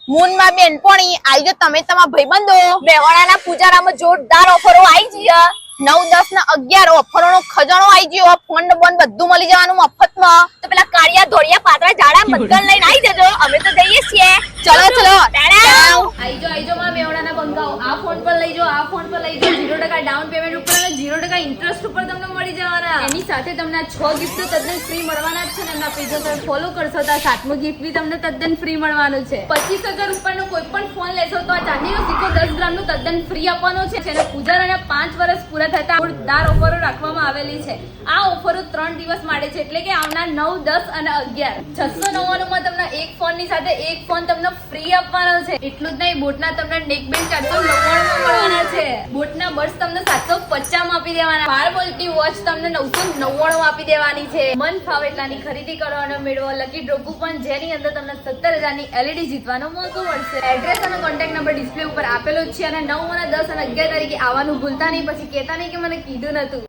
મૂનમાં બેનપણી આવી જો તમે તમારા ભાઈબંધો મેવાડાના પૂજારામાં જોરદાર ઓફરો આવી ગયા 9, 10 ને 11 ઓફરોનો ખજાનો આવી ગયો ફોન બોન બધું મળી જવાનું મફતમાં તો પેલા કાળિયા ધોળિયા પાતળા જાડા બધા લઈને આવી જજો અમે તો જઈએ છીએ ચલો ચલો આઈ જો માં મેવડાના બંકાઓ આ ફોન પર લઈ જો આ ફોન પર લઈ જો 0% ડાઉન પેમેન્ટ ઉપર અને 0% ઇન્ટરેસ્ટ ઉપર તમને મળી જવાના એની સાથે તમને 6 ગિફ્ટ તદ્દન ફ્રી મળવાના જ છે ને એમના પેજ પર ફોલો કરશો તો 7મો ગિફ્ટ બી તમને તદ્દન ફ્રી મળવાનું છે 25,000 ઉપરનો કોઈ પણ ફોન લેશો તો આ ચાંદીનો સિક્કો 10 ગ્રામનો તદ્દન ફ્રી આપવાનો છે અને પૂજારાના 5 વર્ષ પૂરા થતા જોરદાર ઓફરો રાખવામાં આવેલી છે આ ઓફરો 3 દિવસ માટે છે એટલે કે આવનાર 9, 10 અને 11 699 માં તમને એક ફોન ની સાથે એક ફોન તમને ફ્રી આપવાનો છે એટલું જ નહીં બોટના તમને નેકબેન્ડ 499 માં મળવાના છે બોટના બર્ડ્સ તમને 750 માં આપી દેવાના 12 વોલ્ટની વોચ તમને 999 માં આપી દેવાની છે મન ફાવે એટલાની ખરીદી કરવાનો મેળવો લકી ડ્રો કૂપન જેની અંદર તમને 17,000 ની LED જીતવાનો મોકો મળશે એડ્રેસ અને કોન્ટેક્ટ નંબર ડિસ્પ્લે ઉપર આપેલો જ છે અને 9, 10 અને 11 તારીખે આવવાનું ભૂલતા નહીં પછી કહેતા નહીં કે મને કીધું નતું